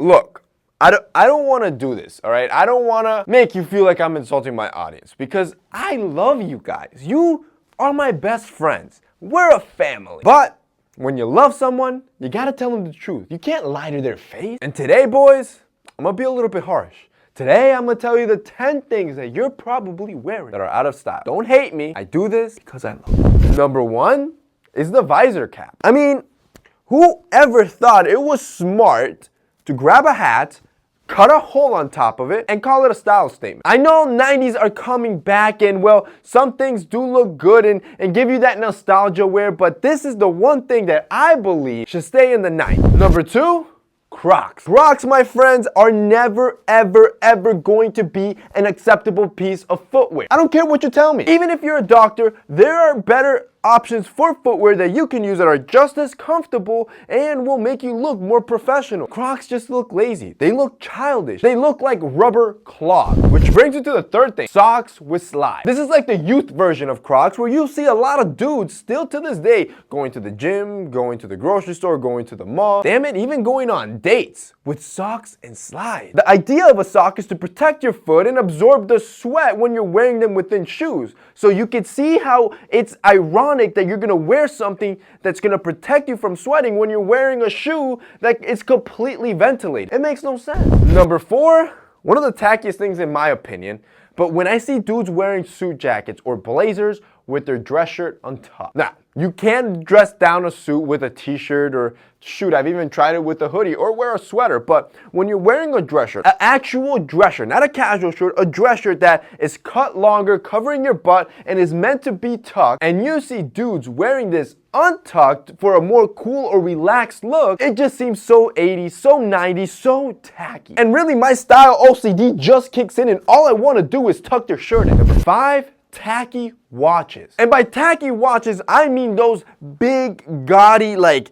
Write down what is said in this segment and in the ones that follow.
look, I don't want to do this, all right? I don't want to make you feel like I'm insulting my audience because I love you guys. You are my best friends. We're a family. But when you love someone, you got to tell them the truth. You can't lie to their face. And today, boys, I'm going to be a little bit harsh. Today, I'm going to tell you the 10 things that you're probably wearing that are out of style. Don't hate me. I do this because I love you. Number 1 is the visor cap. I mean, whoever thought it was smart to grab a hat, cut a hole on top of it, and call it a style statement? I know 90s are coming back and, well, some things do look good and give you that nostalgia wear, but this is the one thing that I believe should stay in the 90s. Number 2, Crocs. Crocs, my friends, are never, ever, ever going to be an acceptable piece of footwear. I don't care what you tell me. Even if you're a doctor, there are better options for footwear that you can use that are just as comfortable and will make you look more professional. Crocs just look lazy. They look childish. They look like rubber clogs. Which brings you to the third thing, socks with slides. This is like the youth version of Crocs where you'll see a lot of dudes still to this day going to the gym, going to the grocery store, going to the mall, damn it, even going on dates with socks and slides. The idea of a sock is to protect your foot and absorb the sweat when you're wearing them within shoes. So you can see how it's ironic that you're gonna wear something that's gonna protect you from sweating when you're wearing a shoe that is completely ventilated. It makes no sense. Number 4, one of the tackiest things in my opinion, but when I see dudes wearing suit jackets or blazers with their dress shirt on top. Now, you can dress down a suit with a t-shirt or shoot, I've even tried it with a hoodie or wear a sweater, but when you're wearing a dress shirt, an actual dress shirt, not a casual shirt, a dress shirt that is cut longer, covering your butt and is meant to be tucked, and you see dudes wearing this untucked for a more cool or relaxed look, it just seems so 80s, so 90s, so tacky. And really my style OCD just kicks in and all I want to do is tuck your shirt in. Number 5, tacky watches. And by tacky watches, I mean those big, gaudy, like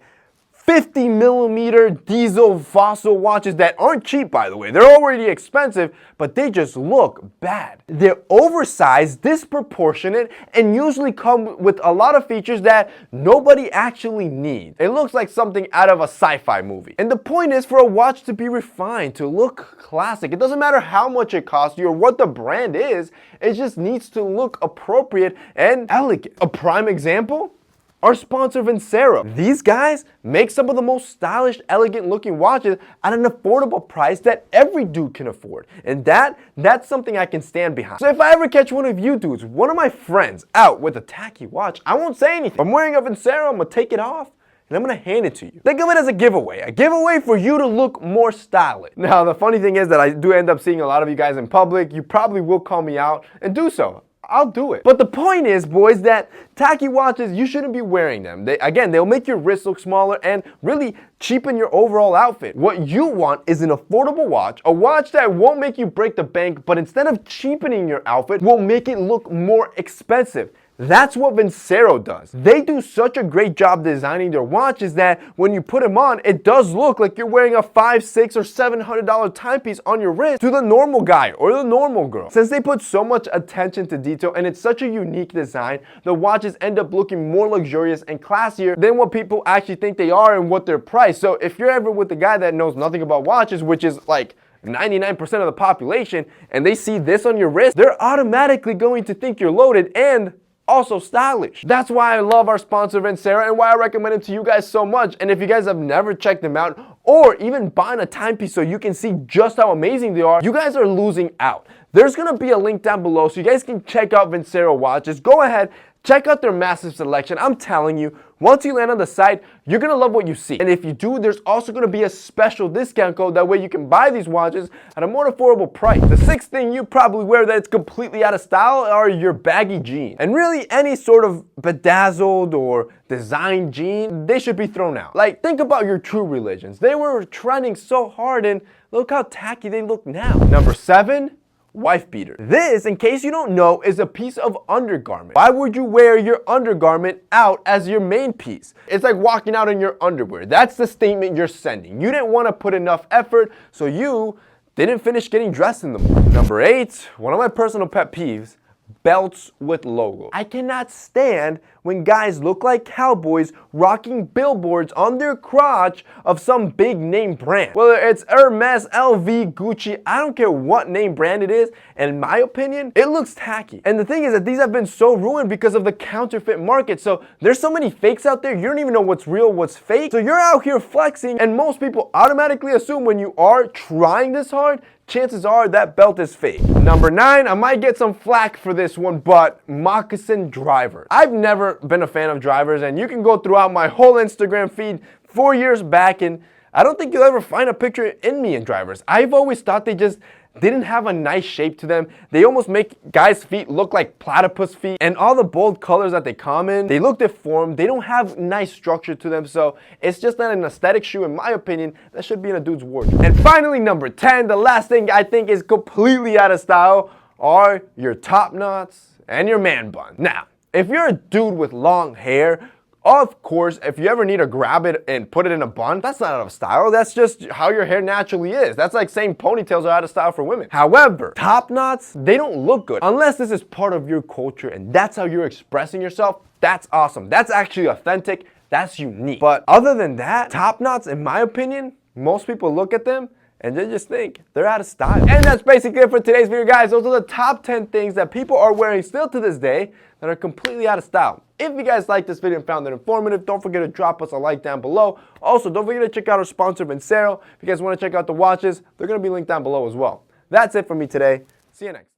50mm diesel fossil watches that aren't cheap, by the way. They're already expensive, but they just look bad. They're oversized, disproportionate, and usually come with a lot of features that nobody actually needs. It looks like something out of a sci-fi movie. And the point is for a watch to be refined, to look classic. It doesn't matter how much it costs you or what the brand is, it just needs to look appropriate and elegant. A prime example? Our sponsor Vincero. These guys make some of the most stylish, elegant looking watches at an affordable price that every dude can afford. And that's something I can stand behind. So if I ever catch one of you dudes, one of my friends out with a tacky watch, I won't say anything. If I'm wearing a Vincero, I'm gonna take it off and I'm gonna hand it to you. Think of it as a giveaway for you to look more stylish. Now, the funny thing is that I do end up seeing a lot of you guys in public. You probably will call me out and do so. I'll do it. But the point is, boys, that tacky watches, you shouldn't be wearing them. They'll make your wrist look smaller and really cheapen your overall outfit. What you want is an affordable watch, a watch that won't make you break the bank, but instead of cheapening your outfit, will make it look more expensive. That's what Vincero does. They do such a great job designing their watches that when you put them on, it does look like you're wearing a $500, $600, or $700 timepiece on your wrist to the normal guy or the normal girl. Since they put so much attention to detail and it's such a unique design, the watches end up looking more luxurious and classier than what people actually think they are and what they're priced. So if you're ever with a guy that knows nothing about watches, which is like 99% of the population, and they see this on your wrist, they're automatically going to think you're loaded and also stylish. That's why I love our sponsor Vincero and why I recommend them to you guys so much. And if you guys have never checked them out or even buying a timepiece so you can see just how amazing they are, you guys are losing out. There's gonna be a link down below so you guys can check out Vincero watches. Go ahead, check out their massive selection. I'm telling you, once you land on the site, you're gonna love what you see. And if you do, there's also gonna be a special discount code. That way you can buy these watches at a more affordable price. The 6th thing you probably wear that's completely out of style are your baggy jeans. And really any sort of bedazzled or designed jean, they should be thrown out. Like, think about your true religions. They were trending so hard and look how tacky they look now. Number 7, wife beater. This, in case you don't know, is a piece of undergarment. Why would you wear your undergarment out as your main piece? It's like walking out in your underwear. That's the statement you're sending. You didn't want to put enough effort, so you didn't finish getting dressed in the morning. Number 8, one of my personal pet peeves, belts with logos. I cannot stand when guys look like cowboys rocking billboards on their crotch of some big name brand. Whether it's Hermes, LV, Gucci, I don't care what name brand it is, and in my opinion, it looks tacky. And the thing is that these have been so ruined because of the counterfeit market. So there's so many fakes out there, you don't even know what's real, what's fake. So you're out here flexing, and most people automatically assume when you are trying this hard, chances are that belt is fake. Number 9, I might get some flack for this one, but moccasin drivers. I've never been a fan of drivers, and you can go throughout my whole Instagram feed 4 years back, and I don't think you'll ever find a picture in me in drivers. I've always thought they just didn't have a nice shape to them. They almost make guys' feet look like platypus feet, and all the bold colors that they come in, they look deformed. They don't have nice structure to them, so it's just not an aesthetic shoe, in my opinion, that should be in a dude's wardrobe. And finally, number 10, the last thing I think is completely out of style are your top knots and your man bun. Now, if you're a dude with long hair, of course, if you ever need to grab it and put it in a bun, that's not out of style. That's just how your hair naturally is. That's like saying ponytails are out of style for women. However, top knots, they don't look good unless this is part of your culture and that's how you're expressing yourself. That's awesome. That's actually authentic. That's unique. But other than that, top knots, in my opinion, most people look at them and they just think they're out of style. And that's basically it for today's video, guys. Those are the top 10 things that people are wearing still to this day that are completely out of style. If you guys liked this video and found it informative, don't forget to drop us a like down below. Also, don't forget to check out our sponsor, Vincero. If you guys want to check out the watches, they're going to be linked down below as well. That's it for me today. See you next time.